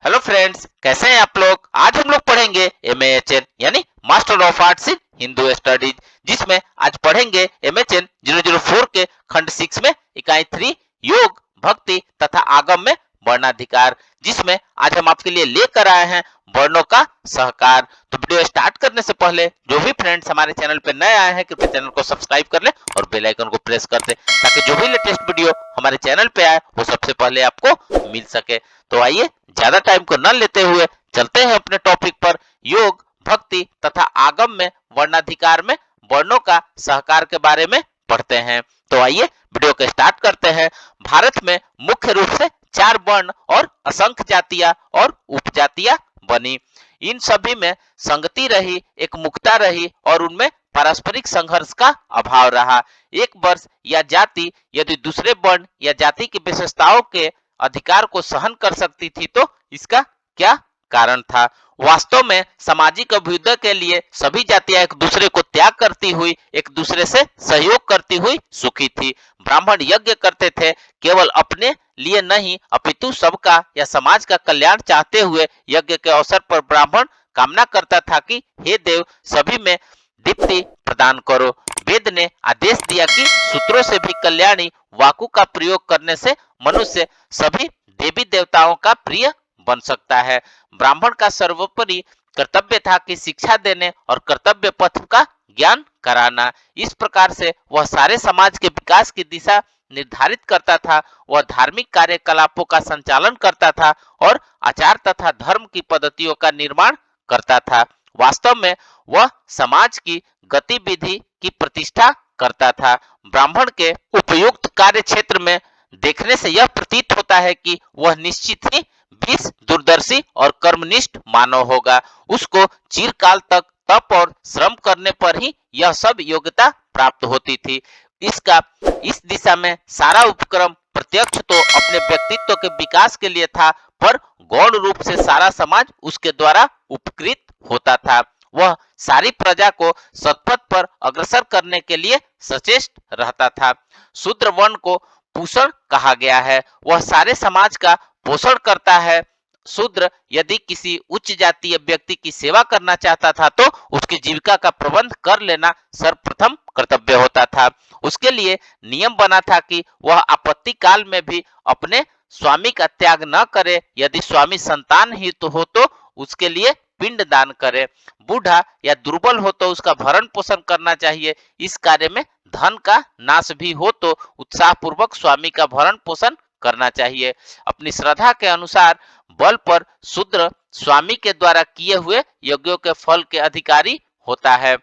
Hello friends, कैसे हैं आप लोग। आज हम लोग पढ़ेंगे MAHN यानी master of arts in Hindu studies, जिसमें आज पढ़ेंगे MHN 004 के खंड 6 में इकाई 3 योग, भक्ति तथा आगम में वर्णाधिकार, जिसमें आज हम आपके लिए लेकर आए हैं वर्णों का सहकार। तो वीडियो स्टार्ट करने से पहले जो भी फ्रेंड्स हमारे चैनल पे नए आए हैं कृपया चैनल को सब्सक्राइब कर ले और बेल आइकन को प्रेस कर दे, ताकि जो भी लेटेस्ट वीडियो हमारे चैनल पे आए वो सबसे पहले आपको मिल सके। तो आइए ज्यादा टाइम को न लेते हुए चलते हैं अपने टॉपिक पर। योग, भक्ति तथा आगम में वर्णाधिकार में वर्णों का सहकार के बारे में पढ़ते हैं। तो आइए वीडियो को स्टार्ट करते हैं। भारत में मुख्य रूप से 4 वर्ण और असंख्य जातियां और उपजातियां बनी। इन सभी में संगति रही, एक मुक्ता रही और उनमें पारस्परिक संघर्ष का अभाव रहा। एक वर्ष या जाति यदि दूसरे वर्ण या जाति की विशेषताओं के अधिकार को सहन कर सकती थी तो इसका क्या कारण था। वास्तव में सामाजिक अभ्युदय के लिए सभी जातियां एक दूसरे को त्याग करती हुई, एक दूसरे से सहयोग करती हुई सुखी थी। ब्राह्मण यज्ञ करते थे, केवल अपने लिए नहीं अपितु सबका या समाज का कल्याण चाहते हुए। यज्ञ के अवसर पर ब्राह्मण कामना करता था कि हे देव, सभी में दीप्ति प्रदान करो। वेद ने आदेश दिया कि सूत्रों से भी कल्याणी वाकु का प्रयोग करने से मनुष्य सभी देवी देवताओं का प्रिय बन सकता है। ब्राह्मण का सर्वोपरि कर्तव्य था कि शिक्षा देने और कर्तव्य पथ का ज्ञान कराना। इस प्रकार से वह सारे समाज के विकास की दिशा निर्धारित करता था। वह धार्मिक कार्यकलापों का संचालन करता था और आचार तथा धर्म की पद्धतियों का निर्माण करता था। वास्तव में वह समाज की गतिविधि की प्रतिष्ठा करता था। ब्राह्मण के उपयुक्त कार्य क्षेत्र में देखने से यह प्रतीत होता है कि वह निश्चित ही 20 दूरदर्शी और कर्मनिष्ठ मानव होगा। उसको चिरकाल तक तप और श्रम करने पर ही यह सब योग्यता प्राप्त होती थी। इसका इस दिशा में सारा उपक्रम प्रत्यक्ष तो अपने व्यक्तित्व के विकास के लिए था, पर गौण रूप से सारा समाज उसके द्वारा उपकृत होता था। वह सारी प्रजा को सत्पथ पर अग्रसर करने के लिए सचेष्ट रहता था। शूद्र वर्ण को पूषण कहा गया है, वह सारे समाज का पोषण करता है। शूद्र यदि किसी उच्च जातीय व्यक्ति की सेवा करना चाहता था तो उसकी जीविका का प्रबंध कर लेना सर्वप्रथम कर्तव्य होता था। उसके लिए नियम बना था कि वह आपत्ति काल में भी अपने स्वामी का त्याग न करे। यदि स्वामी संतान हित हो तो उसके लिए पिंड दान करे। बूढ़ा या दुर्बल हो तो उसका भरण पोषण करना चाहिए। इस कार्य में धन का नाश भी हो तो उत्साह पूर्वक स्वामी का भरण पोषण करना चाहिए। अपनी श्रद्धा के अनुसार बल पर शूद्र स्वामी के द्वारा किए हुए यज्ञों के फल के अधिकारी होता है।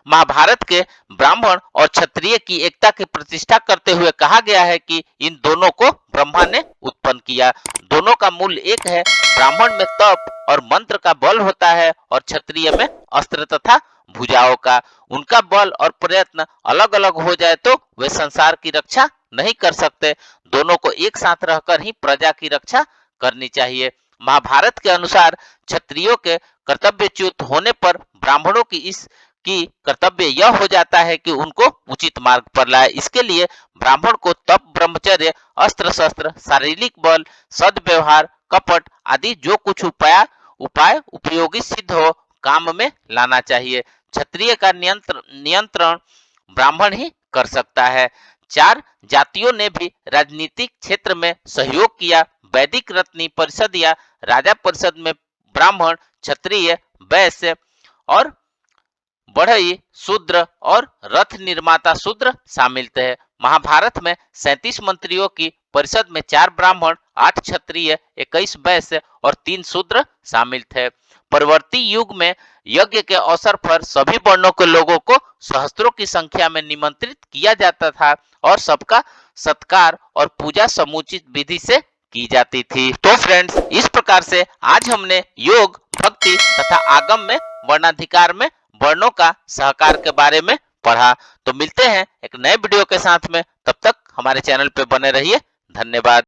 महाभारत के ब्राह्मण और क्षत्रिय की एकता की प्रतिष्ठा करते हुए कहा गया है कि इन दोनों को ब्रह्मा ने उत्पन्न किया। दोनों का मूल एक है। ब्राह्मण में तप और मंत्र का बल होता है और क्षत्रिय में अस्त्र तथा भुजाओं का। उनका बल और प्रयत्न अलग अलग हो जाए तो वे संसार की रक्षा नहीं कर सकते। दोनों को एक साथ रहकर ही प्रजा की रक्षा करनी चाहिए। महाभारत के अनुसार क्षत्रियों के कर्तव्यच्युत होने पर ब्राह्मणों की इस की कर्तव्य यह हो जाता है कि उनको उचित मार्ग पर लाए। इसके लिए ब्राह्मण को तप, ब्रह्मचर्य, अस्त्र शस्त्र, शारीरिक बल, सद्व्यवहार, कपट आदि जो कुछ उपाय उपयोगी सिद्ध हो काम में लाना चाहिए। क्षत्रिय का नियंत्रण ब्राह्मण ही कर सकता है। 4 जातियों ने भी राजनीतिक क्षेत्र में सहयोग किया। वैदिक रत्नी परिषद या राजा परिषद में ब्राह्मण, क्षत्रिय, वैश्य और बढ़ई शूद्र और रथ निर्माता शूद्र शामिल थे। महाभारत में 37 मंत्रियों की परिषद में 4 ब्राह्मण, 8 क्षत्रिय, 21 वैश्य और 3 शूद्र शामिल थे। परवर्ती युग में यज्ञ के अवसर पर सभी वर्णों के लोगों को सहस्त्रों की संख्या में निमंत्रित किया जाता था और सबका सत्कार और पूजा समुचित विधि से की जाती थी। तो फ्रेंड्स, इस प्रकार से आज हमने योग, भक्ति तथा आगम में वर्णाधिकार में वर्णों का सहकार के बारे में पढ़ा। तो मिलते हैं एक नए वीडियो के साथ में, तब तक हमारे चैनल पे बने रहिए। धन्यवाद।